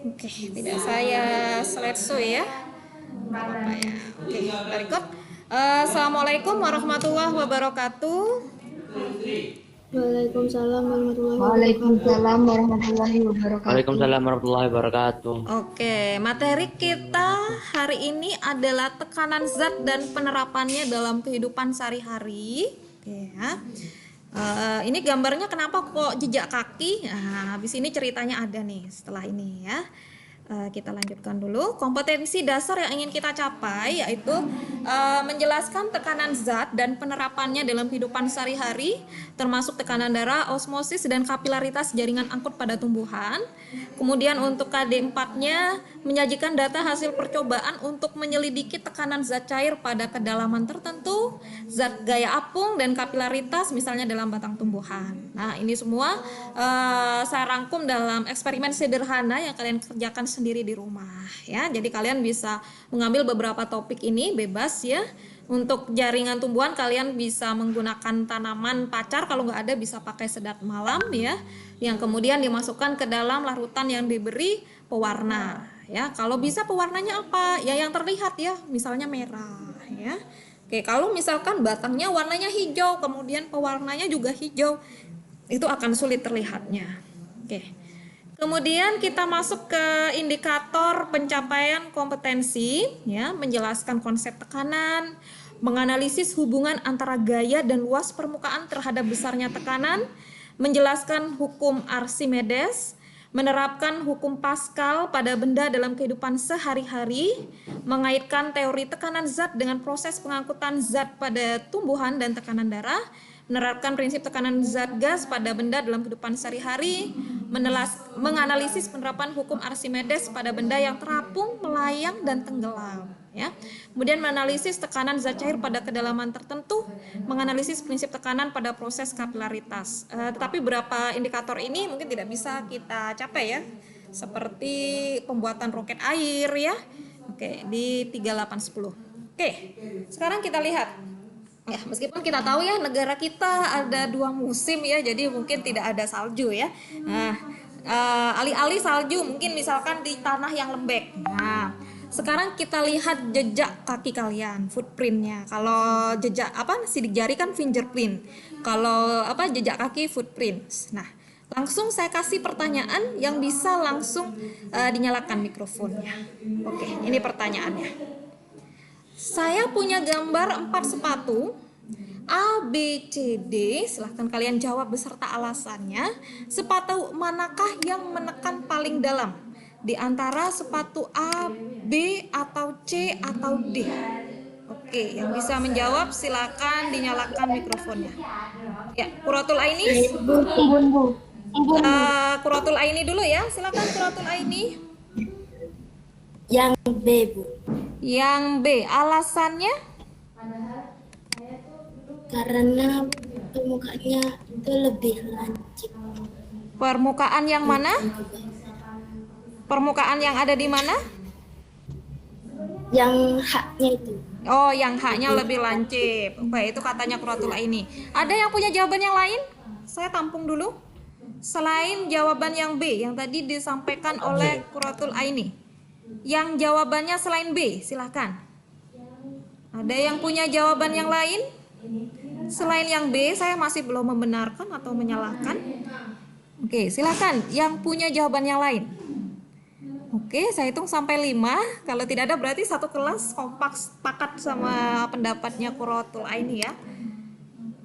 Oke, tidak saya slideshow ya. Nggak apa-apa ya. Oke, kita record. Assalamualaikum warahmatullahi wabarakatuh. Waalaikumsalam warahmatullahi wabarakatuh. Waalaikumsalam warahmatullahi wabarakatuh. Waalaikumsalam warahmatullahi wabarakatuh. Oke, materi kita hari ini adalah tekanan zat dan penerapannya dalam kehidupan sehari-hari. Oke ya. Ini gambarnya kenapa kok jejak kaki? Nah, habis ini ceritanya ada nih setelah ini ya. Kita lanjutkan dulu. Kompetensi dasar yang ingin kita capai yaitu menjelaskan tekanan zat dan penerapannya dalam kehidupan sehari-hari, termasuk tekanan darah, osmosis dan kapilaritas jaringan angkut pada tumbuhan. Kemudian untuk KD4-nya menyajikan data hasil percobaan untuk menyelidiki tekanan zat cair pada kedalaman tertentu, zat gaya apung dan kapilaritas misalnya dalam batang tumbuhan. Nah, ini semua saya rangkum dalam eksperimen sederhana yang kalian kerjakan sendiri di rumah ya. Jadi kalian bisa mengambil beberapa topik ini bebas ya. Untuk jaringan tumbuhan kalian bisa menggunakan tanaman pacar, kalau nggak ada bisa pakai sedat malam ya, yang kemudian dimasukkan ke dalam larutan yang diberi pewarna ya. Kalau bisa pewarnanya apa ya, yang terlihat ya, misalnya merah ya. Oke, kalau misalkan batangnya warnanya hijau kemudian pewarnanya juga hijau, itu akan sulit terlihatnya. Oke. Kemudian kita masuk ke indikator pencapaian kompetensi ya, menjelaskan konsep tekanan, menganalisis hubungan antara gaya dan luas permukaan terhadap besarnya tekanan, menjelaskan hukum Archimedes, menerapkan hukum Pascal pada benda dalam kehidupan sehari-hari, mengaitkan teori tekanan zat dengan proses pengangkutan zat pada tumbuhan dan tekanan darah, menerapkan prinsip tekanan zat gas pada benda dalam kehidupan sehari-hari, menganalisis penerapan hukum Archimedes pada benda yang terapung, melayang, dan tenggelam. Ya. Kemudian menganalisis tekanan zat cair pada kedalaman tertentu, menganalisis prinsip tekanan pada proses kapilaritas. Tetapi beberapa indikator ini mungkin tidak bisa kita capai ya, seperti pembuatan roket air ya. Oke, di 3810. Oke, sekarang kita lihat. Ya, meskipun kita tahu ya negara kita ada 2 musim ya, jadi mungkin tidak ada salju ya. Nah, alih-alih salju mungkin misalkan di tanah yang lembek. Nah, sekarang kita lihat jejak kaki kalian, footprintnya. Kalau jejak sidik jari kan fingerprint. Kalau jejak kaki footprints. Nah, langsung saya kasih pertanyaan yang bisa langsung dinyalakan mikrofonnya. Oke, ini pertanyaannya. Saya punya gambar 4 sepatu A, B, C, D. Silahkan kalian jawab beserta alasannya. Sepatu manakah yang menekan paling dalam di antara sepatu A, B, atau C, atau D? Oke, yang bisa menjawab silakan dinyalakan mikrofonnya. Ya, Quratul Aini. Quratul Aini dulu ya. Silakan Quratul Aini. Yang B, Bu. Yang B, alasannya? Karena permukaannya itu lebih lancip. Permukaan yang mana? Permukaan yang ada di mana? Yang haknya itu. Oh, yang haknya lebih lancip. Oke, itu katanya Quratul Aini. Ada yang punya jawaban yang lain? Saya tampung dulu. Selain jawaban yang B, yang tadi disampaikan oleh Quratul Aini. Yang jawabannya selain B, silahkan. Ada yang punya jawaban yang lain? Selain yang B, saya masih belum membenarkan atau menyalahkan. Oke, silahkan yang punya jawaban yang lain. Oke, saya hitung sampai 5. Kalau tidak ada berarti satu kelas kompak sepakat sama pendapatnya Quratul Aini ya.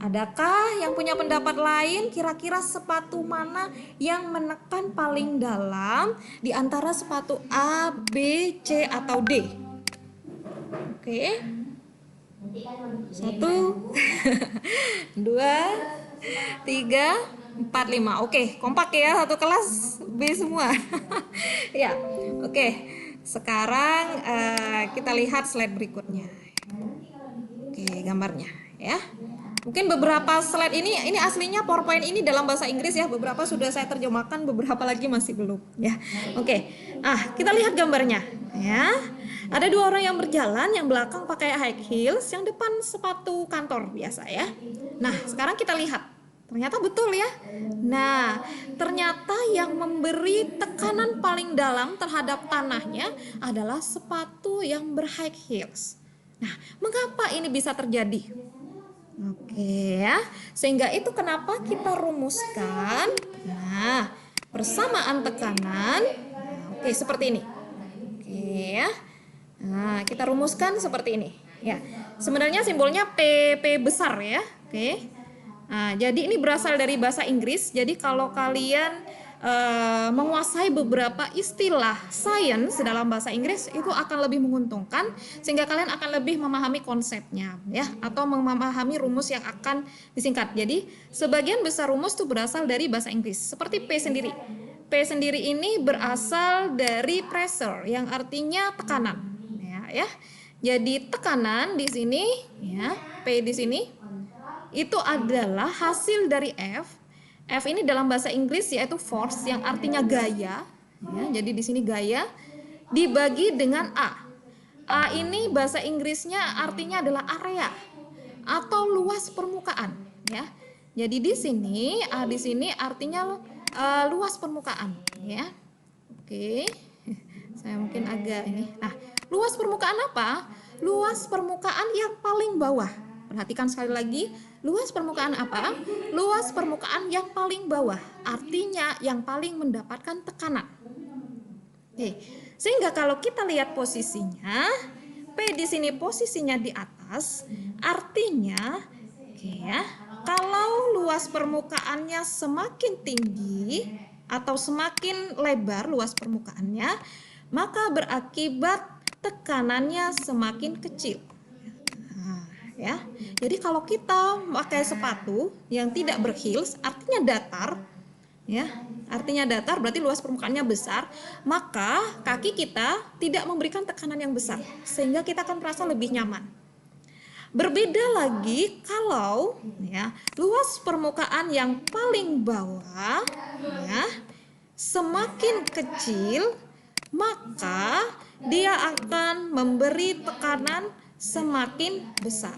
Adakah yang punya pendapat lain? Kira-kira sepatu mana yang menekan paling dalam di antara sepatu A, B, C, atau D? Oke. 1, 2, 3, 4, 5. Oke, kompak ya, satu kelas B semua. Ya, oke. Sekarang kita lihat slide berikutnya. Oke, gambarnya ya. Mungkin beberapa slide ini aslinya PowerPoint ini dalam bahasa Inggris ya, beberapa sudah saya terjemahkan, beberapa lagi masih belum ya. Oke. Kita lihat gambarnya ya. Ada 2 orang yang berjalan, yang belakang pakai high heels, yang depan sepatu kantor biasa ya. Nah, sekarang kita lihat Ternyata betul ya. Nah, ternyata yang memberi tekanan paling dalam terhadap tanahnya adalah sepatu yang berhigh heels. Nah, mengapa ini bisa terjadi? Oke ya, sehingga itu kenapa kita rumuskan. Nah, persamaan tekanan. Nah, oke, seperti ini. Oke ya. Nah, kita rumuskan seperti ini. Ya, sebenarnya simbolnya P besar ya. Oke. Nah, jadi ini berasal dari bahasa Inggris. Jadi kalau kalian menguasai beberapa istilah sains dalam bahasa Inggris itu akan lebih menguntungkan sehingga kalian akan lebih memahami konsepnya ya atau memahami rumus yang akan disingkat. Jadi sebagian besar rumus itu berasal dari bahasa Inggris. Seperti P sendiri. P sendiri ini berasal dari pressure yang artinya tekanan ya. Jadi tekanan di sini ya, P di sini itu adalah hasil dari F. F ini dalam bahasa Inggris yaitu force yang artinya gaya ya. Jadi di sini gaya dibagi dengan A. A ini bahasa Inggrisnya artinya adalah area atau luas permukaan ya. Jadi di sini A di sini artinya luas permukaan ya. Oke. Saya mungkin agak ini. Nah, luas permukaan apa? Luas permukaan yang paling bawah. Perhatikan sekali lagi, luas permukaan apa? Luas permukaan yang paling bawah, artinya yang paling mendapatkan tekanan. Oke, sehingga kalau kita lihat posisinya, P di sini posisinya di atas, artinya, oke ya, kalau luas permukaannya semakin tinggi atau semakin lebar luas permukaannya, maka berakibat tekanannya semakin kecil. Ya, jadi kalau kita pakai sepatu yang tidak berheels, artinya datar, ya, artinya datar berarti luas permukaannya besar, maka kaki kita tidak memberikan tekanan yang besar, sehingga kita akan merasa lebih nyaman. Berbeda lagi kalau ya luas permukaan yang paling bawah, ya, semakin kecil, maka dia akan memberi tekanan semakin besar.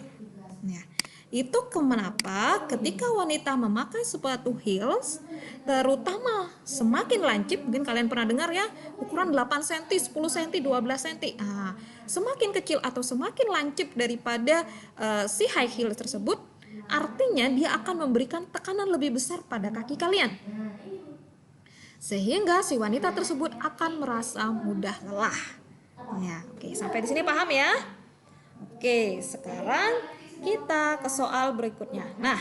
Ya, itu kenapa ketika wanita memakai sepatu heels, terutama semakin lancip, mungkin kalian pernah dengar ya, ukuran 8 cm, 10 cm, 12 cm. Nah, semakin kecil atau semakin lancip daripada si high heels tersebut, artinya dia akan memberikan tekanan lebih besar pada kaki kalian. Sehingga si wanita tersebut akan merasa mudah lelah. Ya, oke, sampai di sini paham ya? Oke, sekarang kita ke soal berikutnya. Nah,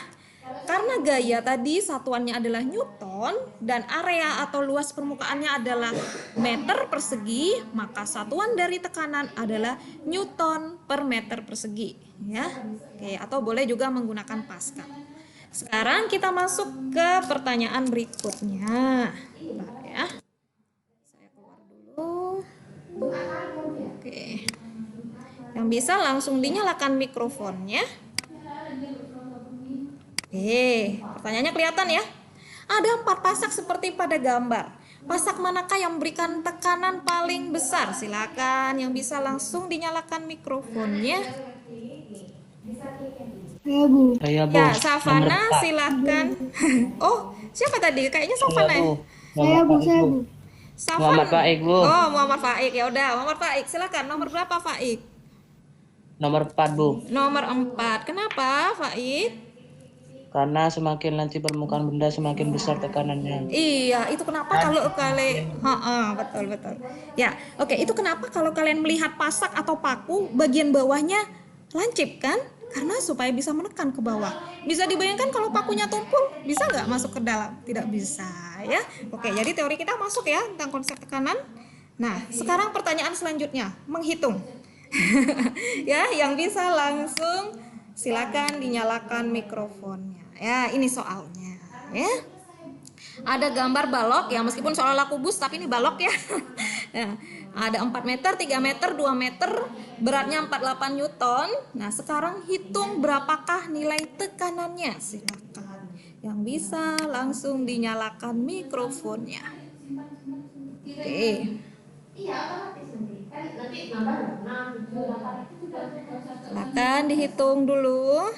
karena gaya tadi satuannya adalah Newton dan area atau luas permukaannya adalah meter persegi, maka satuan dari tekanan adalah Newton per meter persegi, ya. Oke, atau boleh juga menggunakan Pascal. Sekarang kita masuk ke pertanyaan berikutnya. Bentar ya. Saya keluar dulu. Oke. Yang bisa langsung dinyalakan mikrofonnya. Pertanyaannya kelihatan ya? Ada 4 pasak seperti pada gambar. Pasak manakah yang memberikan tekanan paling besar? Silakan yang bisa langsung dinyalakan mikrofonnya. Saya, Bu. Ya, Savana silakan. Oh, siapa tadi? Kayaknya Savana ya? Saya Bu. Savana. Muhammad Faik, Bu. Oh, Muhammad Faik. Ya udah, Muhammad Faik silakan. Nomor berapa, Faik? Nomor 4, Bu. Nomor 4. Kenapa, Faik? Karena semakin lancip permukaan benda semakin besar tekanannya. Iya, itu kenapa kalau kalian betul. Ya, oke, itu kenapa kalau kalian melihat pasak atau paku bagian bawahnya lancip kan? Karena supaya bisa menekan ke bawah. Bisa dibayangkan kalau pakunya tumpul, bisa nggak masuk ke dalam? Tidak bisa ya. Oke, jadi teori kita masuk ya tentang konsep tekanan. Nah, sekarang pertanyaan selanjutnya, menghitung. Ya, yang bisa langsung silakan dinyalakan mikrofonnya. Ya, ini soalnya ya. Ada gambar balok ya, meskipun seolah-olah kubus tapi ini balok ya. Ya, ada 4 meter, 3 meter, 2 meter, beratnya 48 Newton. Nah, sekarang hitung berapakah nilai tekanannya. Silakan yang bisa langsung dinyalakan mikrofonnya. Oke. Silakan dihitung dulu.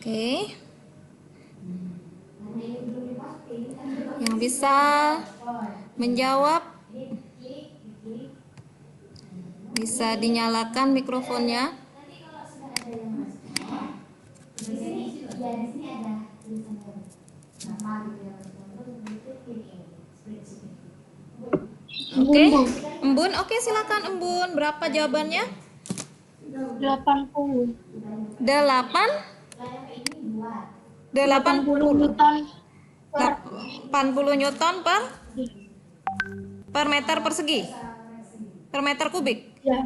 Oke. Yang bisa menjawab bisa dinyalakan mikrofonnya. Oke, Embun. Oke, silakan Embun. Berapa jawabannya? 80. 80 Newton 80 Newton per meter persegi. Per meter kubik. ya.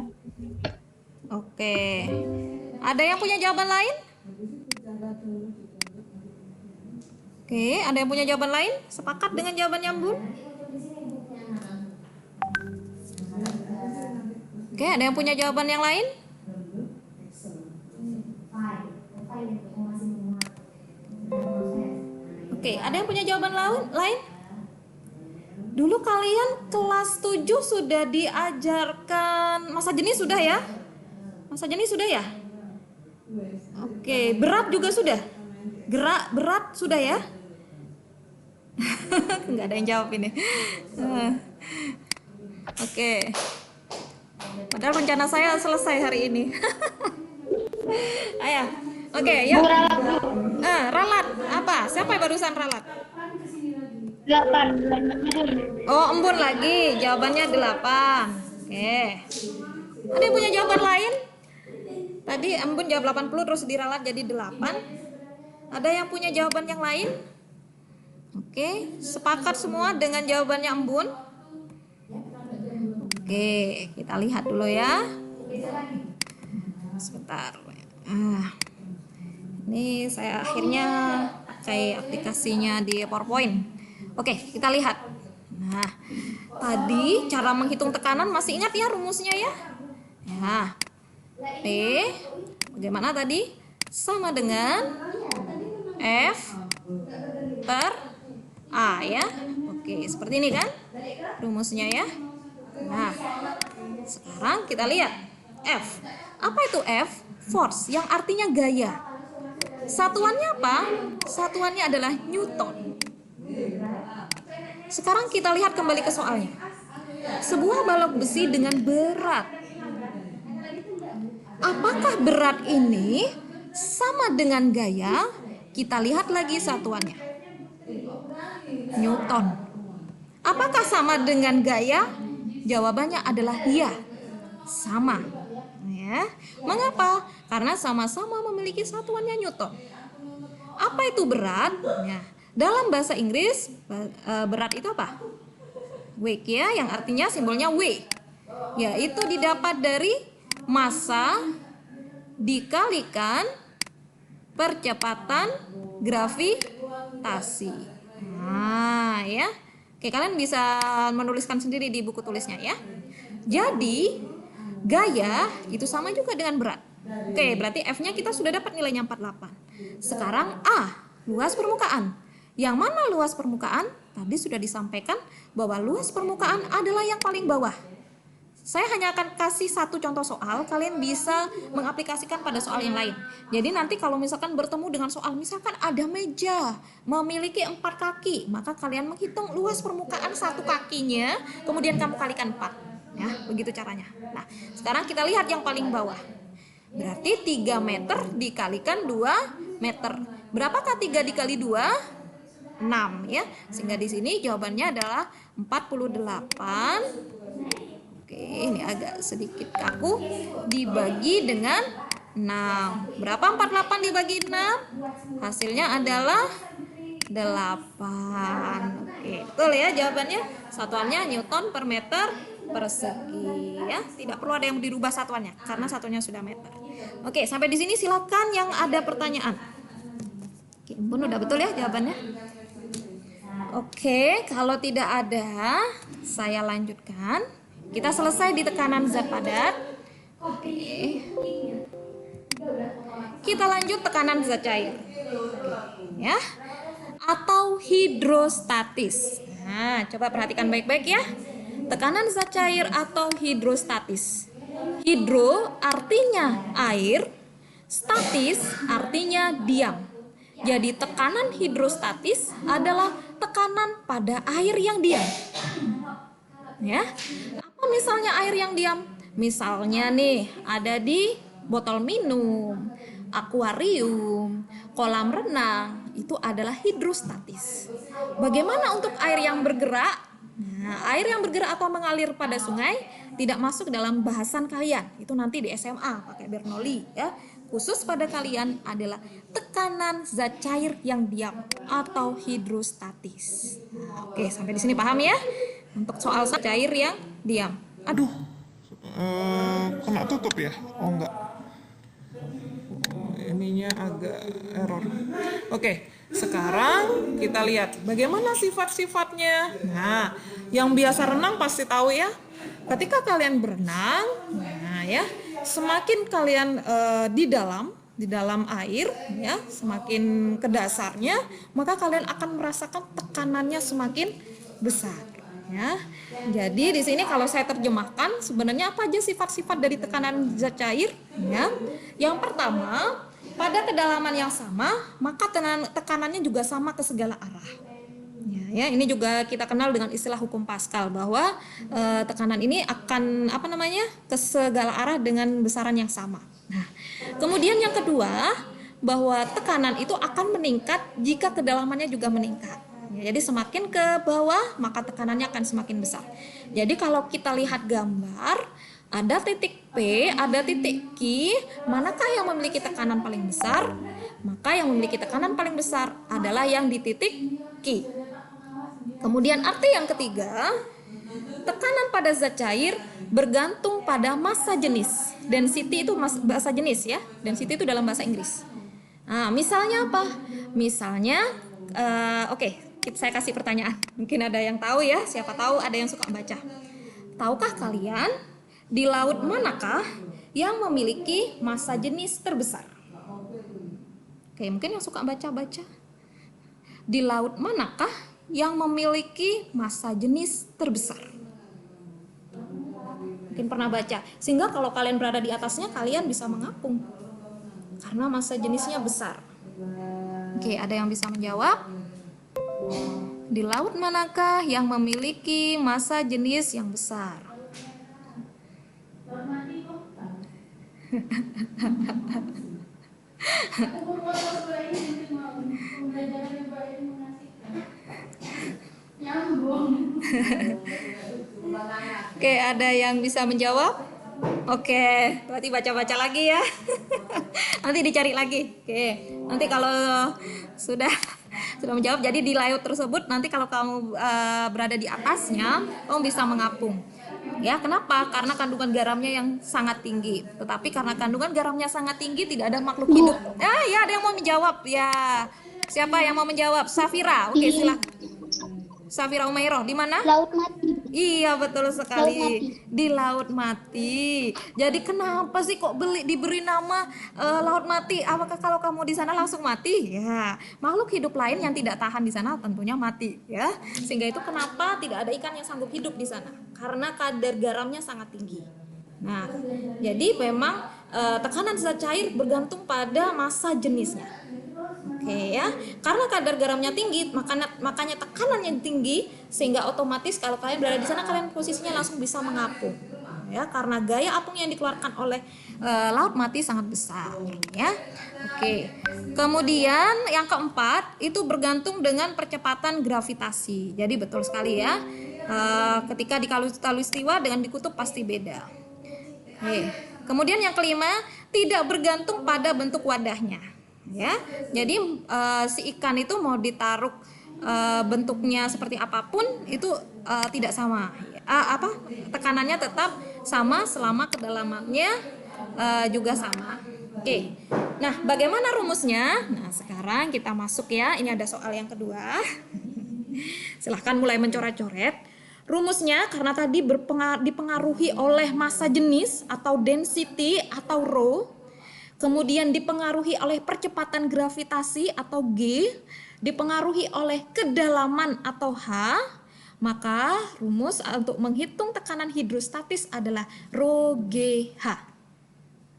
Oke. Ada yang punya jawaban lain? Oke, ada yang punya jawaban lain? Sepakat dengan jawabannya Embun? Oke, ada yang punya jawaban yang lain? Oke, ada yang punya jawaban lain? Dulu kalian kelas 7 sudah diajarkan masa jenis sudah ya? Masa jenis sudah ya? Oke, berat juga sudah? Berat sudah ya? Nggak ada yang jawab ini. Oke. Padahal rencana saya selesai hari ini. Ayo. Oke, yuk. Ralat. Apa? Siapa yang barusan ralat? 8. Oh, Embun lagi. Jawabannya 8. Oke. Ada yang punya jawaban lain? Tadi Embun jawab 80 terus diralat jadi 8. Ada yang punya jawaban yang lain? Oke, sepakat semua dengan jawabannya Embun? Oke, kita lihat dulu ya. Sebentar. Ini saya akhirnya pakai aplikasinya di PowerPoint. Oke, kita lihat. Nah, tadi cara menghitung tekanan masih ingat ya rumusnya ya? Ya. P bagaimana tadi? Sama dengan F per A ya. Oke, seperti ini kan rumusnya ya. Nah, sekarang kita lihat F. Apa itu F? Force, yang artinya gaya. Satuannya apa? Satuannya adalah Newton. Sekarang kita lihat kembali ke soalnya. Sebuah balok besi dengan berat. Apakah berat ini sama dengan gaya? Kita lihat lagi satuannya. Newton. Apakah sama dengan gaya? Jawabannya adalah iya. Sama. Ya. Mengapa? Karena sama-sama memiliki satuannya Newton. Apa itu berat? Ya. Dalam bahasa Inggris, berat itu apa? Weight ya, yang artinya simbolnya W. Yaitu didapat dari massa dikalikan percepatan gravitasi. Nah, ya. Oke, kalian bisa menuliskan sendiri di buku tulisnya ya. Jadi, gaya itu sama juga dengan berat. Oke, berarti F-nya kita sudah dapat nilainya 48. Sekarang A, luas permukaan. Yang mana luas permukaan? Tadi sudah disampaikan bahwa luas permukaan adalah yang paling bawah. Saya hanya akan kasih satu contoh soal, kalian bisa mengaplikasikan pada soal yang lain. Jadi nanti kalau misalkan bertemu dengan soal, misalkan ada meja memiliki 4 kaki, maka kalian menghitung luas permukaan satu kakinya, kemudian kamu kalikan 4. Ya, begitu caranya. Nah, sekarang kita lihat yang paling bawah. Berarti 3 meter dikalikan 2 meter. Berapakah 3 dikali 2? 6 ya. Sehingga di sini jawabannya adalah 48. Oke, ini agak sedikit kaku. Dibagi dengan 6. Berapa 48 dibagi 6? Hasilnya adalah 8. Oke, betul ya jawabannya. Satuannya Newton per meter persegi ya. Tidak perlu ada yang dirubah satuannya karena satunya sudah meter. Oke, sampai di sini silakan yang ada pertanyaan. Oke, Bun udah betul ya jawabannya? Oke, kalau tidak ada, saya lanjutkan. Kita selesai di tekanan zat padat. Oke. Kita lanjut tekanan zat cair. Ya. Atau hidrostatis. Nah, coba perhatikan baik-baik ya. Tekanan zat cair atau hidrostatis. Hidro artinya air, Statis artinya diam. Jadi tekanan hidrostatis adalah tekanan pada air yang diam. Ya. Apa misalnya air yang diam? Misalnya nih, ada di botol minum, akuarium, kolam renang, itu adalah hidrostatis. Bagaimana untuk air yang bergerak? Nah, air yang bergerak atau mengalir pada sungai tidak masuk dalam bahasan kalian. Itu nanti di SMA pakai Bernoulli ya. Khusus pada kalian adalah tekanan zat cair yang diam atau hidrostatis. Nah, oke, sampai di sini paham ya? Untuk soal zat cair yang diam. Aduh, kena tutup ya? Oh enggak. Ininya agak error. Oke, sekarang kita lihat bagaimana sifat-sifatnya. Nah, yang biasa renang pasti tahu ya. Ketika kalian berenang, nah ya, semakin kalian di dalam air ya, semakin ke dasarnya, maka kalian akan merasakan tekanannya semakin besar. Ya, jadi di sini kalau saya terjemahkan sebenarnya apa aja sifat-sifat dari tekanan zat cair? Ya, yang pertama, pada kedalaman yang sama maka tekanannya juga sama ke segala arah. Ya, ini juga kita kenal dengan istilah hukum Pascal bahwa tekanan ini akan ke segala arah dengan besaran yang sama. Nah, kemudian yang kedua, bahwa tekanan itu akan meningkat jika kedalamannya juga meningkat. Ya, jadi semakin ke bawah maka tekanannya akan semakin besar. Jadi kalau kita lihat gambar, ada titik P, ada titik Q, manakah yang memiliki tekanan paling besar? Maka yang memiliki tekanan paling besar adalah yang di titik Q. Kemudian arti yang ketiga, tekanan pada zat cair bergantung pada massa jenis. Density itu bahasa jenis ya, density itu dalam bahasa Inggris. Nah, misalnya apa? Misalnya, saya kasih pertanyaan. Mungkin ada yang tahu ya, siapa tahu ada yang suka baca. Tahukah kalian di laut manakah yang memiliki massa jenis terbesar? Oke, mungkin yang suka baca-baca. Di laut manakah yang memiliki massa jenis terbesar? Mungkin pernah baca. Sehingga kalau kalian berada di atasnya, kalian bisa mengapung. Karena massa jenisnya besar. Oke, ada yang bisa menjawab? Di laut manakah yang memiliki massa jenis yang besar? Oke, ada yang bisa menjawab? Oke, berarti baca-baca lagi ya. Nanti dicari lagi. Oke, nanti kalau sudah menjawab, jadi di laut tersebut nanti kalau kamu berada di atasnya, kamu bisa mengapung. Ya, kenapa? Karena kandungan garamnya yang sangat tinggi. Tetapi karena kandungan garamnya sangat tinggi, tidak ada makhluk hidup. Ya, ada yang mau menjawab ya. Siapa yang mau menjawab? Safira. Oke, silakan. Safira Umairoh, di mana? Laut mati. Iya, betul sekali. Laut mati. Di laut mati. Jadi kenapa sih kok diberi nama laut mati? Apakah kalau kamu di sana langsung mati? Ya, makhluk hidup lain yang tidak tahan di sana tentunya mati, ya. Sehingga itu kenapa tidak ada ikan yang sanggup hidup di sana? Karena kadar garamnya sangat tinggi. Nah, jadi memang tekanan zat cair bergantung pada massa jenisnya. Oke ya, karena kadar garamnya tinggi, makanya tekanannya tinggi, sehingga otomatis kalau kalian berada di sana, kalian posisinya langsung bisa mengapung. Ya, karena gaya apung yang dikeluarkan oleh laut mati sangat besar. Ya, oke. Kemudian yang keempat itu bergantung dengan percepatan gravitasi. Jadi betul sekali ya, ketika di khatulistiwa dengan di kutub pasti beda. Oke. Kemudian yang kelima, tidak bergantung pada bentuk wadahnya. Ya, jadi si ikan itu mau ditaruh bentuknya seperti apapun itu tidak sama. Tekanannya tetap sama selama kedalamannya juga sama. Oke. Nah, bagaimana rumusnya? Nah, sekarang kita masuk ya. Ini ada soal yang kedua. Silahkan mulai mencoret-coret. Rumusnya karena tadi dipengaruhi oleh massa jenis atau density atau rho. Kemudian dipengaruhi oleh percepatan gravitasi atau G, dipengaruhi oleh kedalaman atau H, maka rumus untuk menghitung tekanan hidrostatis adalah rho GH.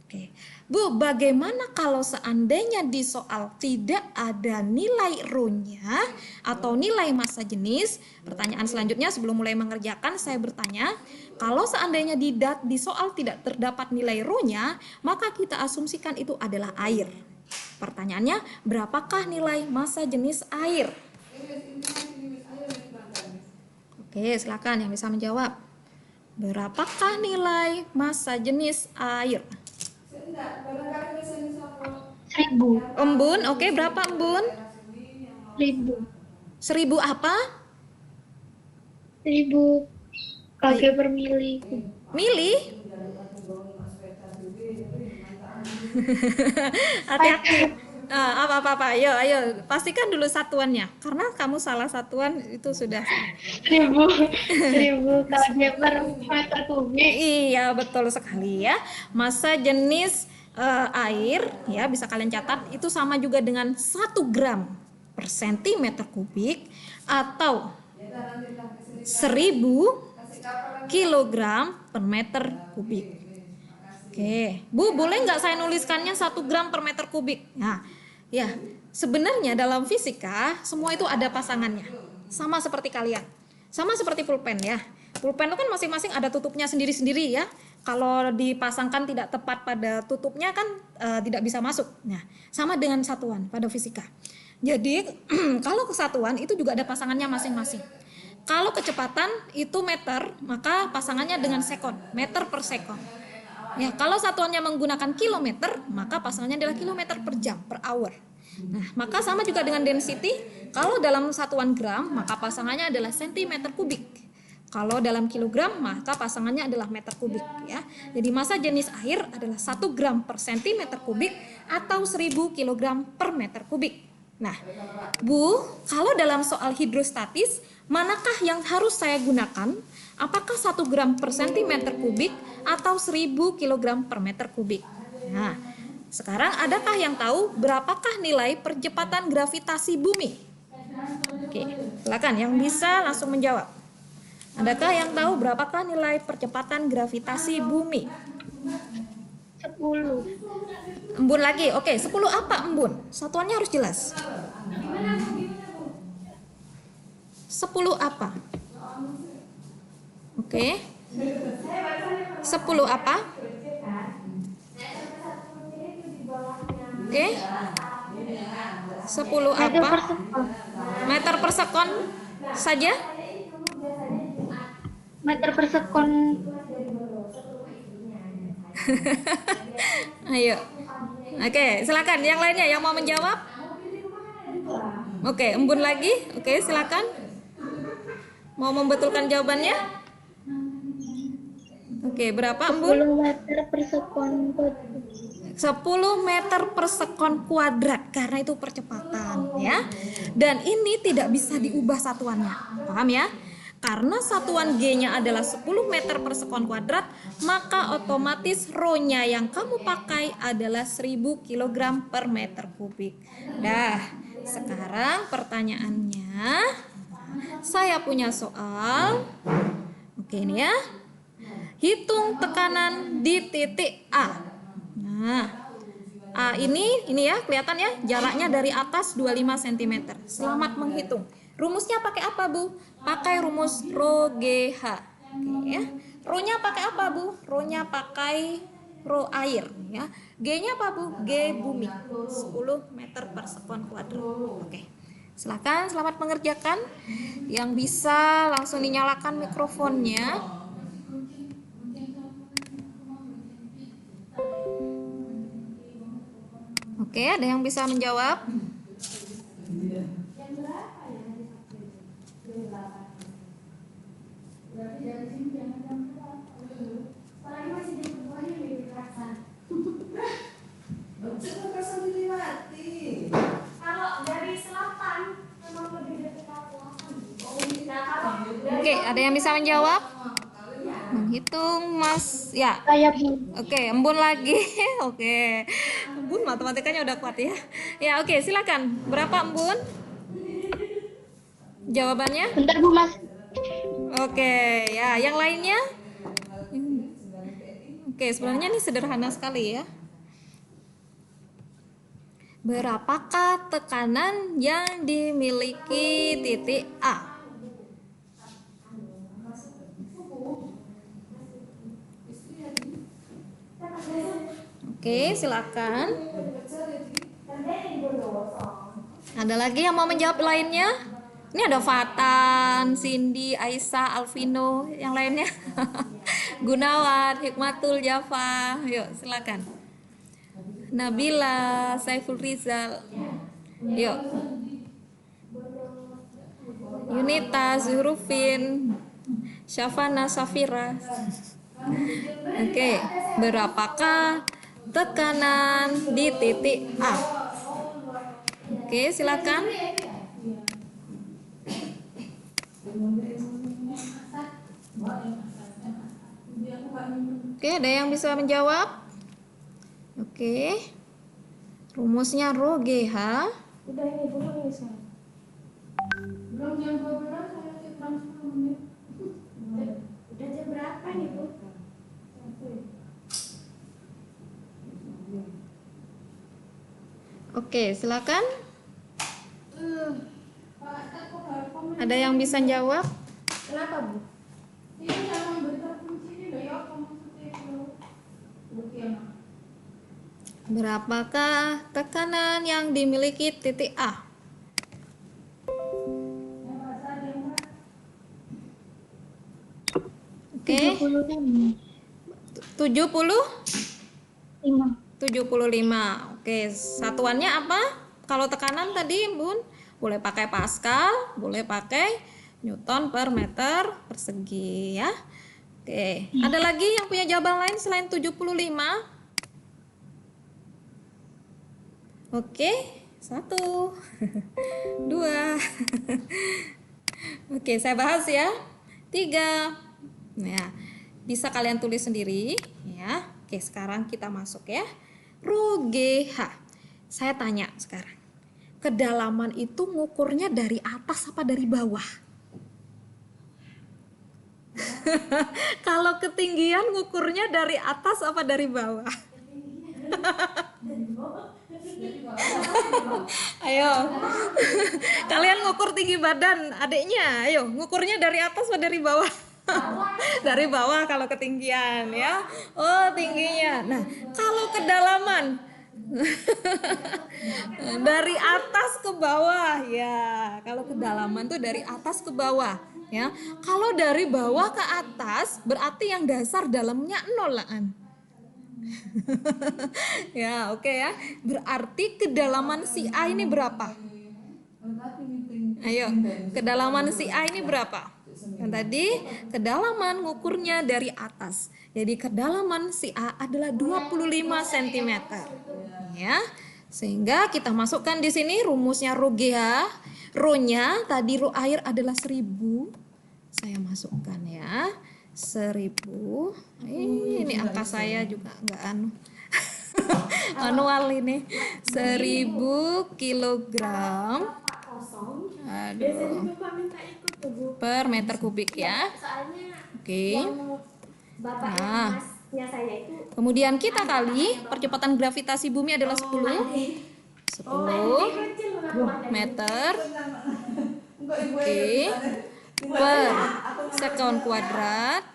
Oke. Bu, bagaimana kalau seandainya di soal tidak ada nilai ρ-nya atau nilai massa jenis? Pertanyaan selanjutnya sebelum mulai mengerjakan saya bertanya, kalau seandainya di soal tidak terdapat nilai ρ-nya, maka kita asumsikan itu adalah air. Pertanyaannya, berapakah nilai massa jenis air? Oke, silakan yang bisa menjawab. Berapakah nilai massa jenis air? 1000. Embun, oke, berapa embun? 1000. 1000 apa? 1000 kg per mili. Mili? Hati-hati. Apa, ayo, pastikan dulu satuannya. Karena kamu salah satuan itu sudah. 1000 kg per meter kubik. Iya, betul sekali ya. Massa jenis air, ya bisa kalian catat, itu sama juga dengan 1 gram per sentimeter kubik atau 1000 kilogram per meter kubik. Oke, Bu, boleh nggak saya nuliskannya 1 gram per meter kubik? Nah, ya, sebenarnya dalam fisika semua itu ada pasangannya. Sama seperti kalian. Sama seperti pulpen ya. Pulpen itu kan masing-masing ada tutupnya sendiri-sendiri ya. Kalau dipasangkan tidak tepat pada tutupnya kan tidak bisa masuk. Nah, sama dengan satuan pada fisika. Jadi, kalau kesatuan itu juga ada pasangannya masing-masing. Kalau kecepatan itu meter, maka pasangannya dengan sekon, meter per sekon. Ya, kalau satuannya menggunakan kilometer, maka pasangannya adalah kilometer per jam, per hour. Nah, maka sama juga dengan density, kalau dalam satuan gram, maka pasangannya adalah sentimeter kubik. Kalau dalam kilogram, maka pasangannya adalah meter kubik. Ya. Jadi massa jenis air adalah 1 gram per sentimeter kubik atau 1000 kilogram per meter kubik. Nah, Bu, kalau dalam soal hidrostatis, manakah yang harus saya gunakan? Apakah 1 gram per sentimeter kubik atau 1000 kilogram per meter kubik? Nah, sekarang adakah yang tahu berapakah nilai percepatan gravitasi bumi? Oke, silakan yang bisa langsung menjawab. Adakah yang tahu berapakah nilai percepatan gravitasi bumi? 10. Embun lagi, oke, 10 apa embun? Satuannya harus jelas. 10 apa? Oke. 10 apa? Oke. 10 apa? Meter per sekon saja? Meter per sekon. Ayo. Oke, silakan yang lainnya yang mau menjawab. Oke, embun lagi. Oke, silakan. Mau membetulkan jawabannya? Oke, berapa embun? 10 meter per sekon. 10 meter per sekon kuadrat, karena itu percepatan ya. Dan ini tidak bisa diubah satuannya. Paham ya? Karena satuan G-nya adalah 10 meter per sekon kuadrat, maka otomatis ρ-nya yang kamu pakai adalah 1000 kg per meter kubik. Dah, sekarang pertanyaannya, saya punya soal. Oke, ini ya. Hitung tekanan di titik A. Nah, A ini ya, kelihatan ya, jaraknya dari atas 25 cm. Selamat menghitung. Rumusnya pakai apa, Bu? Pakai rumus ρGH. Oke ya. Rho-nya pakai apa, Bu? Rho-nya pakai rho air ya. G-nya apa, Bu? G bumi. 10 meter per sekon kuadrat. Oke. Silakan, selamat mengerjakan. Yang bisa langsung dinyalakan mikrofonnya. Oke, ada yang bisa menjawab? Oke, ada yang bisa menjawab? Menghitung, Mas. Ya. Saya Bu. Oke, embun lagi. Oke. Embun matematikanya udah kuat ya. Ya, oke, silakan. Berapa embun? Jawabannya? Bentar Bu, Mas. Oke, ya, yang lainnya? Oke, sebenarnya ini sederhana sekali ya. Berapakah tekanan yang dimiliki titik A? Oke, silakan. Ada lagi yang mau menjawab lainnya? Ini ada Fatan, Cindy, Aisyah, Alvino, yang lainnya. Gunawan, Hikmatul, Java. Yuk, silakan. Nabila, Saiful Rizal. Yuk. Yunita, Zuhrufin, Syafana, Safira. Oke, berapakah tekanan di titik A? Oke, silakan. Oke, ada yang bisa menjawab? Oke. Rumusnya Rho GH. Udah ini belum ini sekarang. Belum jam 12 saya kurang 10 menit. Udah jam berapa nih Bu? Oke, silakan. Ada yang bisa jawab? Kenapa Bu? Ini sama bentar kunci ini udah ya apa maksudnya itu? Berapakah tekanan yang dimiliki titik A? Oke, 70? 5. 75. Oke, satuannya apa? Kalau tekanan tadi, Bun, boleh pakai Pascal, boleh pakai Newton per meter persegi ya. Oke, ada lagi yang punya jawaban lain selain 75? Oke, 1 2 Oke, saya bahas ya. 3. Nah, bisa kalian tulis sendiri ya. Oke, sekarang kita masuk ya. Rho GH. Saya tanya sekarang. Kedalaman itu ngukurnya dari atas apa dari bawah? Kalau ketinggian ngukurnya dari atas apa dari bawah? Ayo. Kalian ngukur tinggi badan adiknya. Ayo, ngukurnya dari atas atau dari bawah? Dari bawah kalau ketinggian ya. Oh, tingginya. Nah, kalau kedalaman dari atas ke bawah ya. Kalau kedalaman tuh dari atas ke bawah ya. Kalau dari bawah ke atas berarti yang dasar dalamnya 0 lah An. Ya, oke ya. Berarti kedalaman si A ini berapa? Ayo, kedalaman si A ini berapa? Yang tadi kedalaman ngukurnya dari atas. Jadi kedalaman si A adalah 25 cm. Ya. Sehingga kita masukkan di sini rumusnya Rho GH. Rho-nya tadi Rho air adalah 1000. Saya masukkan ya. 1000. Ini angka saya juga enggak manual ini. 1000 kilogram. Aduh. Per meter kubik ya. Oke. Nah, kemudian kita kali percepatan gravitasi bumi adalah 10 meter per sekon kuadrat.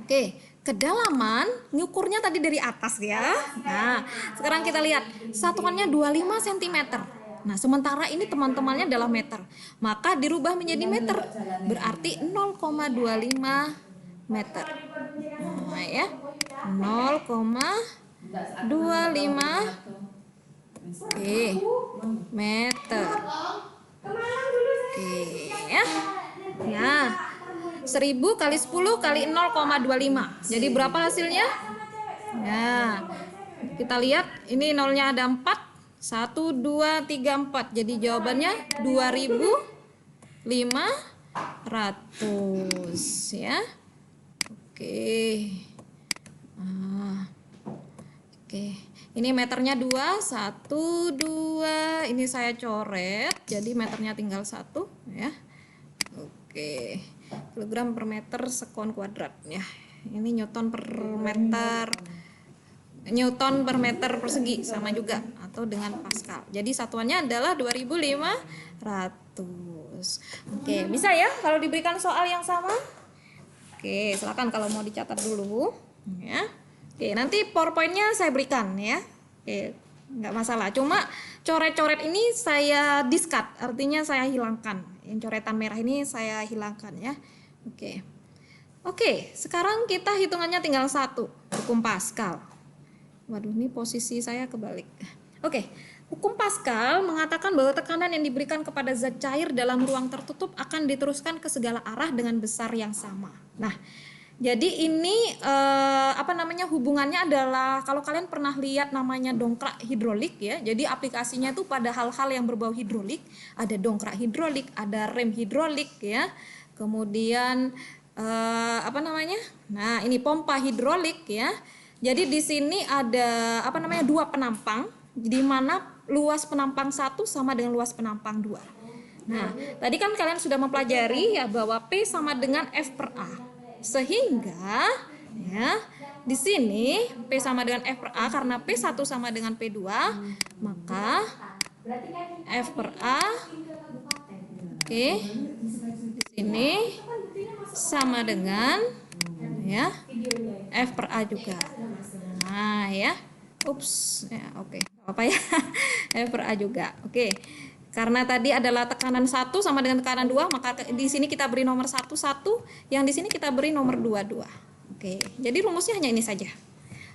Oke, kedalaman ngukurnya tadi dari atas ya. Nah, sekarang kita lihat satuannya 25 cm. Nah, sementara ini teman-temannya adalah meter. Maka dirubah menjadi meter. Berarti 0,25 meter. Nah, ya. 0,25 meter. Oke, ya. Nah, 1000 kali 10 kali 0,25. Jadi berapa hasilnya? Nah, kita lihat ini nolnya ada 4. 1, 2, 3, 4. Jadi jawabannya 2500 ya. Oke. Oke. Ini meternya 2, 1, 2. Ini saya coret. Jadi meternya tinggal 1 ya. Oke. Kilogram per meter sekon kuadrat ya. Ini Newton per meter. Newton per meter persegi sama juga atau dengan Pascal. Jadi satuannya adalah 2500. Oke, bisa ya kalau diberikan soal yang sama? Oke, silakan kalau mau dicatat dulu ya. Oke, nanti PowerPoint-nya saya berikan ya. Oke, nggak masalah. Cuma coret-coret ini saya discard, artinya saya hilangkan. Yang coretan merah ini saya hilangkan ya. Oke. Oke, sekarang kita hitungannya tinggal satu, hukum Pascal. Waduh, ini posisi saya kebalik. Oke, hukum Pascal mengatakan bahwa tekanan yang diberikan kepada zat cair dalam ruang tertutup akan diteruskan ke segala arah dengan besar yang sama. Nah, jadi ini hubungannya adalah kalau kalian pernah lihat namanya dongkrak hidrolik ya. Jadi aplikasinya itu pada hal-hal yang berbau hidrolik, ada dongkrak hidrolik, ada rem hidrolik ya. Kemudian Nah, ini pompa hidrolik ya. Jadi di sini ada dua penampang, di mana luas penampang 1 sama dengan luas penampang 2. Nah, tadi kan kalian sudah mempelajari ya bahwa P sama dengan F per A. Sehingga ya, di sini P sama dengan F per A karena P1 sama dengan P2, maka F per A oke, di sini sama dengan ya F per A juga. Nah ya, ups ya, oke, apa ya F per A juga. Oke, karena tadi adalah tekanan 1 sama dengan tekanan 2, maka di sini kita beri nomor 1 1, yang di sini kita beri nomor 2 2. Oke, jadi rumusnya hanya ini saja.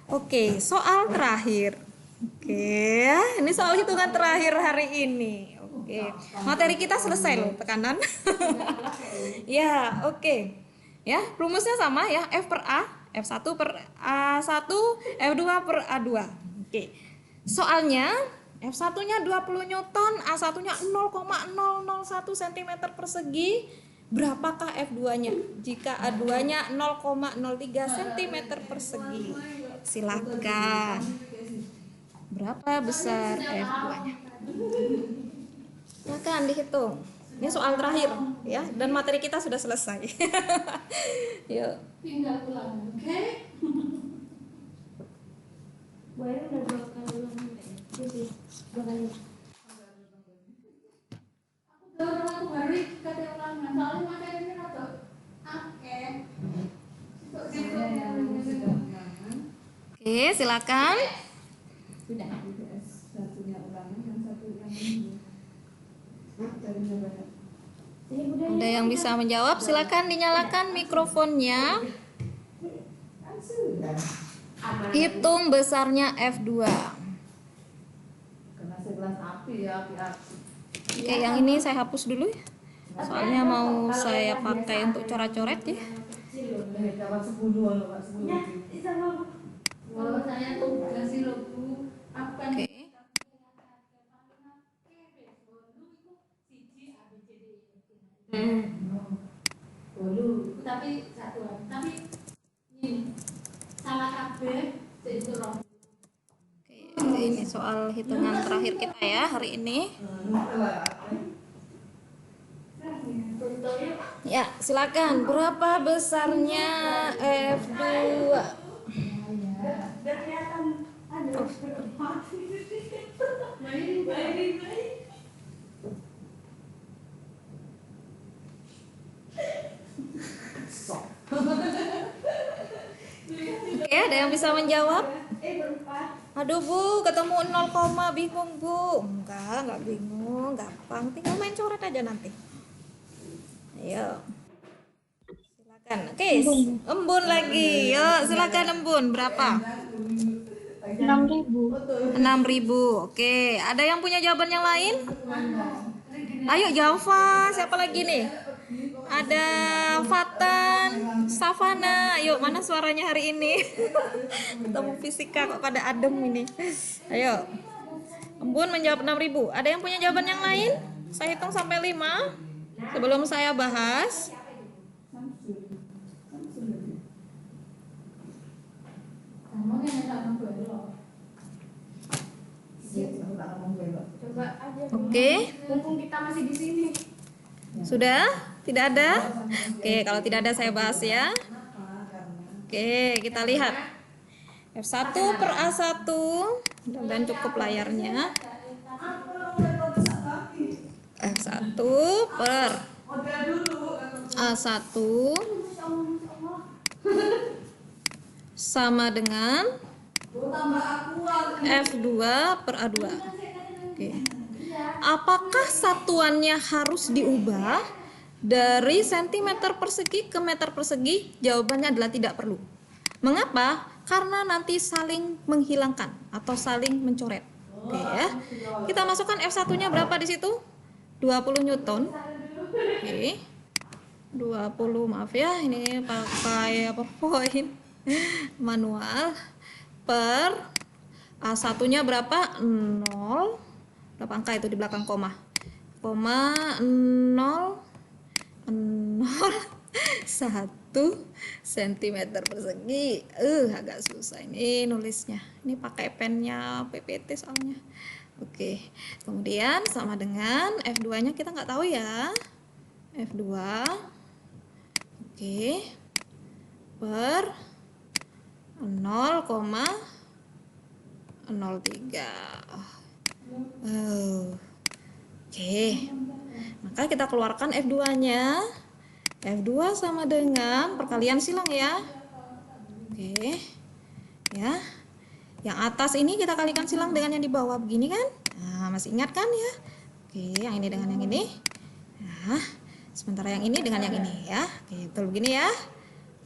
Oke, soal terakhir. Oke, ini soal hitungan terakhir hari ini. Oke, materi kita selesai loh, tekanan. Ya, oke. Ya, rumusnya sama ya, F per A, F1 per A1, F2 per A2. Oke. Soalnya F1-nya 20 Newton, A1-nya 0,001 cm persegi. Berapakah F2-nya? Jika A2-nya 0,03 cm persegi. Silakan. Berapa besar F2-nya? Silakan dihitung. Ini soal terakhir ya, dan materi kita sudah selesai. Yuk. Tinggal pulang, oke? Bu Erin udah 2 kali ulang. Jadi 2 kali. Aku baru kata ulangan. Soalnya materinya rada akeh. Oke, silakan. Sudah. Satunya ulangan, yang satu ulangan. Ada yang bisa menjawab? Silakan dinyalakan mikrofonnya. Hitung besarnya F2. Karena segelas api ya, api-api. Oke, yang ini saya hapus dulu ya. Soalnya mau saya pakai untuk coret-coret ya. Dapat 10 loh, Pak, 10. Kalau saya tuh kasih loh Bu. Aku kan Oke. dulu tapi satu tapi ini salah kabeh itu roh. Oke, ini soal hitungan terakhir kita ya hari ini. Ya, silakan. Berapa besarnya F2? Oke, ada yang bisa menjawab? Aduh Bu, ketemu 0, bingung Bu. Enggak bingung, gampang. Tinggal main coret aja nanti. Ayo. Silakan. Oke, embun lagi. Yuk, silakan embun. Berapa? 6.000. 6.000. Oke, ada yang punya jawaban yang lain? Ayo Java, siapa lagi nih? Ada Fatan, Savana. Ayo, mana suaranya hari ini? Ketemu fisika kok pada adem ini. Ayo. Embun menjawab 6.000. Ada yang punya jawaban yang lain? Saya hitung sampai 5 sebelum saya bahas. Coba aja. Oke. Mumpung kita masih di sini. Sudah? Tidak ada? Oke, kalau tidak ada saya bahas ya. Oke. Oke, kita lihat. F1 per A1. Dan cukup layarnya. F1 per A1 sama dengan F2 per A2. Oke. Apakah satuannya harus diubah dari sentimeter persegi ke meter persegi? Jawabannya adalah tidak perlu. Mengapa? Karena nanti saling menghilangkan atau saling mencoret. Oke ya. Kita masukkan F1-nya berapa di situ? 20 Newton. Oke. 20, maaf ya, ini pakai PowerPoint manual. Per A1-nya berapa? 0. Berapa angka itu di belakang koma? 0 1 cm persegi. Agak susah ini nulisnya. Ini pakai pennya PPT soalnya. Oke. Kemudian sama dengan F2-nya kita nggak tahu ya. F2. Oke. Per 0,03. Oke. Maka kita keluarkan F2-nya. F2 sama dengan perkalian silang ya. Oke. Ya. Yang atas ini kita kalikan silang dengan yang di bawah begini kan? Nah, masih ingat kan ya? Oke, yang ini dengan yang ini. Nah, sementara yang ini dengan yang ini ya. Oke, betul begini ya.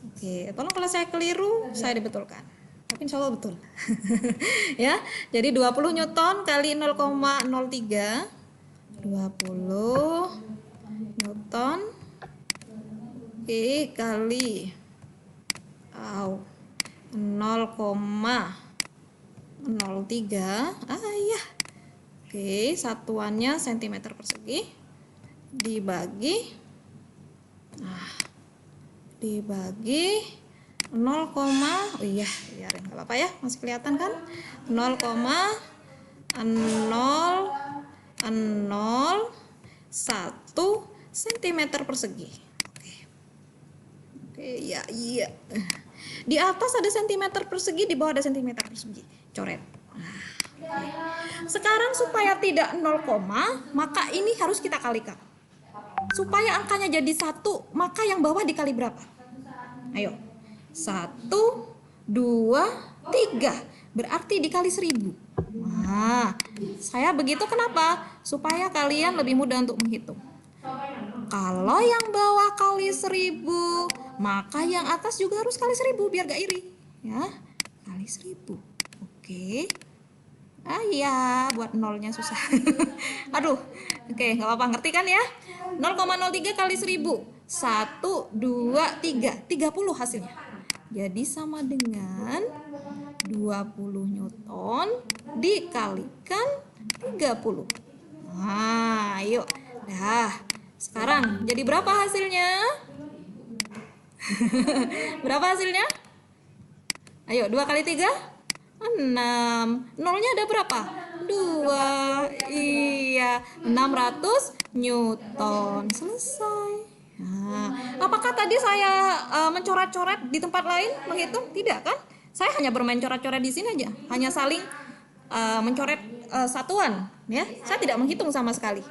Oke, tolong kalau saya keliru, saya dibetulkan. Tapi insya Allah betul. Ya, jadi 20 Newton kali 0,03. 20 Newton kali 0,03. Ya. Oke, satuannya sentimeter persegi dibagi dibagi 0, oh iya, biarin nggak apa-apa ya, masih kelihatan kan? 0,001 cm persegi. Oke, ya iya. Di atas ada sentimeter persegi, di bawah ada sentimeter persegi. Coret. Sekarang supaya tidak 0, maka ini harus kita kalikan. Supaya angkanya jadi 1, maka yang bawah dikali berapa? Ayo. 1, 2, 3. Berarti dikali 1000. Nah, saya begitu kenapa? Supaya kalian lebih mudah untuk menghitung. Kalau yang bawah kali 1000, maka yang atas juga harus kali 1000 biar gak iri. Ya, kali 1000. Oke. Ya, buat nolnya susah. Aduh. Oke, nggak apa-apa, ngerti kan ya? 0,03 kali 1000. 1, 2, 3. 30 hasilnya. Jadi sama dengan 20 Newton dikalikan 30. Nah, yuk. Dah. Sekarang jadi berapa hasilnya? Berapa hasilnya? Ayo, 2 kali 3? 6. Nolnya ada berapa? 2. Iya, 600 Newton. Selesai. Nah, apakah tadi saya mencoret-coret di tempat lain menghitung? Tidak kan? Saya hanya bermain coret-coret di sini aja. Hanya saling mencoret satuan, ya. Saya tidak menghitung sama sekali.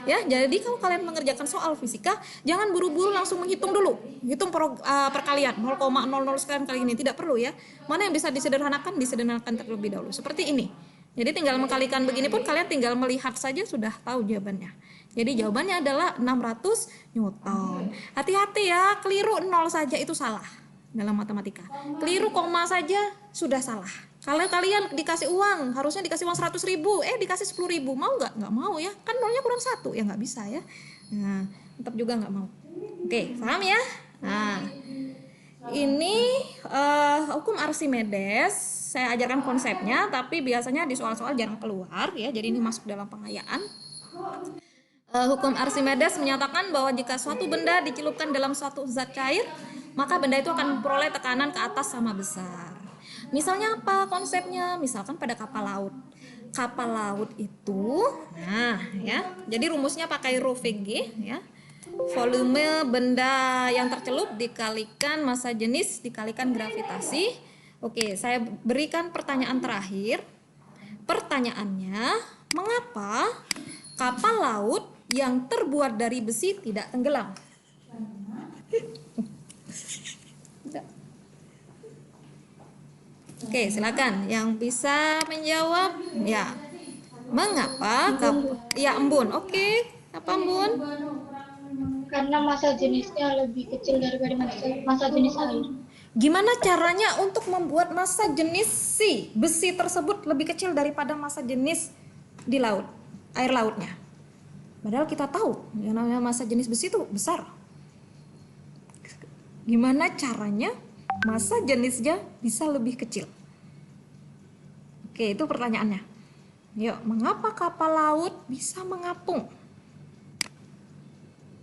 Ya, jadi kalau kalian mengerjakan soal fisika, jangan buru-buru langsung menghitung dulu. Hitung perkalian 0,00 sekian kali ini, tidak perlu ya. Mana yang bisa disederhanakan, disederhanakan terlebih dahulu. Seperti ini. Jadi tinggal mengkalikan begini pun kalian tinggal melihat saja sudah tahu jawabannya. Jadi jawabannya adalah 600 Newton. Hati-hati ya, keliru 0 saja itu salah dalam matematika. Keliru koma saja sudah salah. Kalau kalian dikasih uang, harusnya dikasih uang 100.000, dikasih 10.000, mau nggak? Nggak mau ya, kan nolnya kurang 1, ya nggak bisa ya. Nah, tetap juga nggak mau. Oke, paham ya? Nah, ini hukum Archimedes. Saya ajarkan konsepnya, tapi biasanya di soal-soal jarang keluar ya. Jadi ini masuk dalam pengayaan. Hukum Archimedes menyatakan bahwa jika suatu benda dicelupkan dalam suatu zat cair, maka benda itu akan memperoleh tekanan ke atas sama besar. Misalnya apa konsepnya? Misalkan pada kapal laut. Kapal laut itu, nah ya, jadi rumusnya pakai rho VG ya. volume benda yang tercelup dikalikan massa jenis dikalikan gravitasi. Oke, saya berikan pertanyaan terakhir. Pertanyaannya, mengapa kapal laut yang terbuat dari besi tidak tenggelam? Oke, silakan yang bisa menjawab. Ya, mengapa ya, Embun. Oke, apa Embun? Karena massa jenisnya lebih kecil daripada massa jenis air. Gimana caranya untuk membuat massa jenis si besi tersebut lebih kecil daripada massa jenis di laut, air lautnya? Padahal kita tahu yang namanya massa jenis besi itu besar. Gimana caranya massa jenisnya bisa lebih kecil? Oke, itu pertanyaannya. Yuk, mengapa kapal laut bisa mengapung?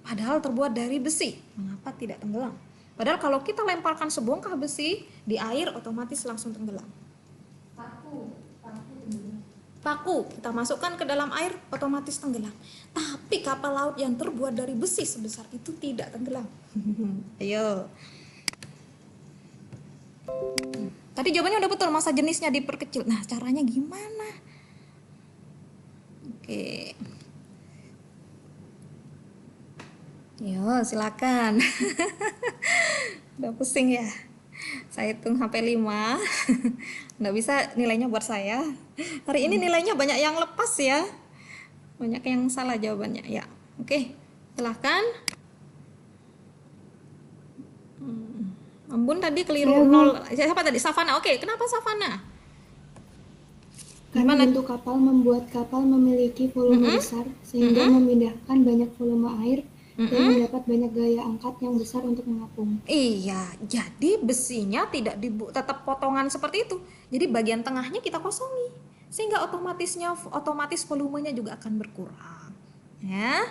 Padahal terbuat dari besi, mengapa tidak tenggelam? Padahal kalau kita lemparkan sebongkah besi di air, otomatis langsung tenggelam. Paku kita masukkan ke dalam air, otomatis tenggelam. Tapi kapal laut yang terbuat dari besi sebesar itu tidak tenggelam. Ayo. Tadi jawabannya udah betul, massa jenisnya diperkecil. Nah, caranya gimana? Oke. Yo, silakan. Udah pusing ya. Saya hitung sampai 5. Nggak bisa nilainya buat saya. Hari ini nilainya banyak yang lepas ya. Banyak yang salah jawabannya ya. Oke, silakan. Embun tadi keliru 0. Siapa tadi? Savana. Oke, kenapa Savana? Karena bentuk kapal membuat kapal memiliki volume besar sehingga memindahkan banyak volume air dan mendapat banyak gaya angkat yang besar untuk mengapung. Iya, jadi besinya tidak tetap potongan seperti itu. Jadi bagian tengahnya kita kosongi, sehingga otomatis volumenya juga akan berkurang. Ya,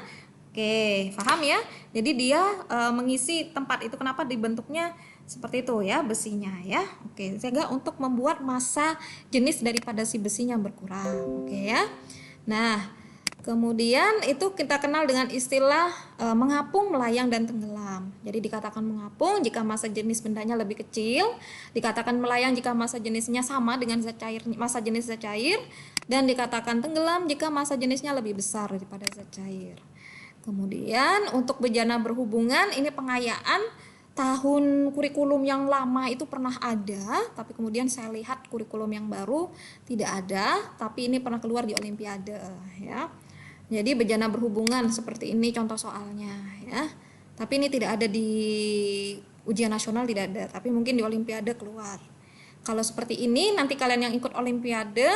oke, paham ya? Jadi dia mengisi tempat itu, kenapa dibentuknya seperti itu ya besinya ya. Oke, sehingga untuk membuat massa jenis daripada si besinya berkurang. Oke ya. Nah, kemudian itu kita kenal dengan istilah mengapung, melayang, dan tenggelam. Jadi dikatakan mengapung jika massa jenis bendanya lebih kecil, dikatakan melayang jika massa jenisnya sama dengan massa jenis zat cair, dan dikatakan tenggelam jika massa jenisnya lebih besar daripada zat cair. Kemudian untuk bejana berhubungan, ini pengayaan tahun kurikulum yang lama itu pernah ada, tapi kemudian saya lihat kurikulum yang baru tidak ada, tapi ini pernah keluar di Olimpiade ya. Jadi bejana berhubungan seperti ini contoh soalnya ya. Tapi ini tidak ada di ujian nasional, tidak ada, tapi mungkin di Olimpiade keluar. Kalau seperti ini nanti kalian yang ikut Olimpiade,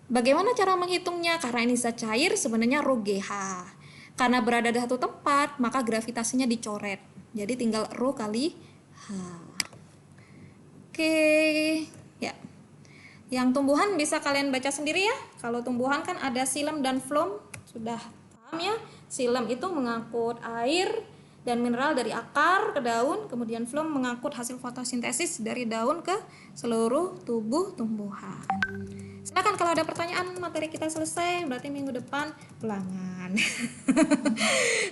bagaimana cara menghitungnya? Karena ini zat cair sebenarnya rho GH. Karena berada di satu tempat, maka gravitasinya dicoret. Jadi tinggal rho kali H. Oke, ya. Yang tumbuhan bisa kalian baca sendiri ya. Kalau tumbuhan kan ada xilem dan phloem, sudah paham ya. Xilem itu mengangkut air dan mineral dari akar ke daun, kemudian phloem mengangkut hasil fotosintesis dari daun ke seluruh tubuh tumbuhan. Silakan kalau ada pertanyaan, materi kita selesai, berarti minggu depan ulangan.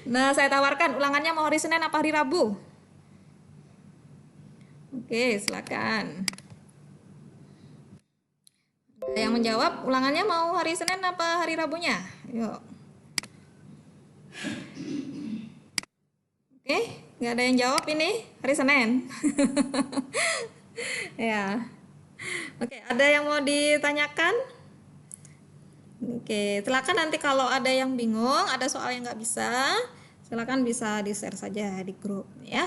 Nah, saya tawarkan ulangannya mau hari Senin apa hari Rabu? Oke, silakan. Ada yang menjawab ulangannya mau hari Senin apa hari Rabunya? Yuk. Oke, nggak ada yang jawab ini hari Senin. Ya. Oke, ada yang mau ditanyakan? Oke, silakan nanti kalau ada yang bingung, ada soal yang nggak bisa, silakan bisa di-share saja di grup ya.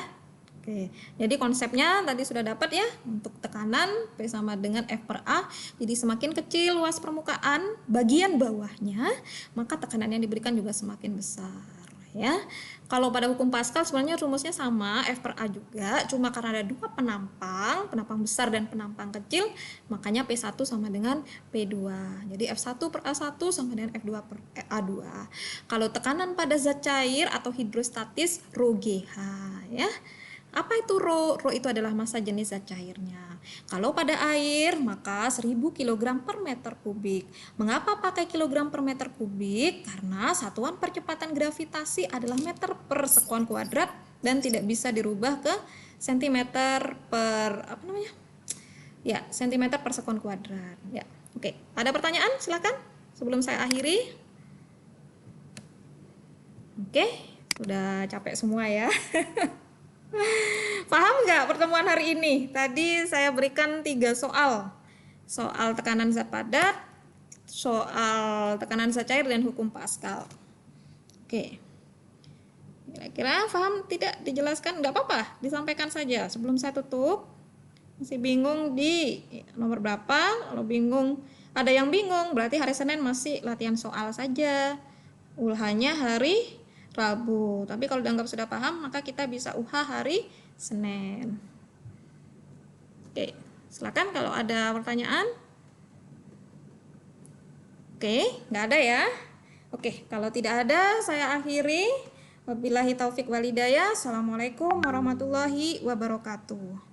Oke, jadi konsepnya tadi sudah dapat ya. Untuk tekanan P sama dengan F per A. Jadi semakin kecil luas permukaan bagian bawahnya, maka tekanan yang diberikan juga semakin besar ya. Kalau pada hukum Pascal sebenarnya rumusnya sama, F per A juga, cuma karena ada dua penampang besar dan penampang kecil, makanya P1 sama dengan P2. Jadi F1 per A1 sama dengan F2 per A2. Kalau tekanan pada zat cair atau hidrostatis, rho GH ya. Apa itu rho? Rho itu adalah massa jenis zat cairnya. Kalau pada air, maka 1000 kg per meter kubik. Mengapa pakai kilogram per meter kubik? Karena satuan percepatan gravitasi adalah meter per sekuan kuadrat dan tidak bisa dirubah ke sentimeter per sentimeter per sekuan kuadrat. Ya, oke. Ada pertanyaan? Silakan sebelum saya akhiri. Oke, sudah capek semua ya. Paham nggak pertemuan hari ini? Tadi saya berikan 3 soal. Soal tekanan zat padat, soal tekanan zat cair, dan hukum Pascal. Oke. Kira-kira paham tidak dijelaskan? Nggak apa-apa, disampaikan saja sebelum saya tutup. Masih bingung di nomor berapa? Kalau bingung, ada yang bingung, berarti hari Senin masih latihan soal saja. Ulhanya hari Rabu. Tapi kalau dianggap sudah paham, maka kita bisa UH hari Senin. Oke, silakan kalau ada pertanyaan. Oke, nggak ada ya? Oke, kalau tidak ada, saya akhiri. Wabillahi taufik walhidayah. Assalamualaikum warahmatullahi wabarakatuh.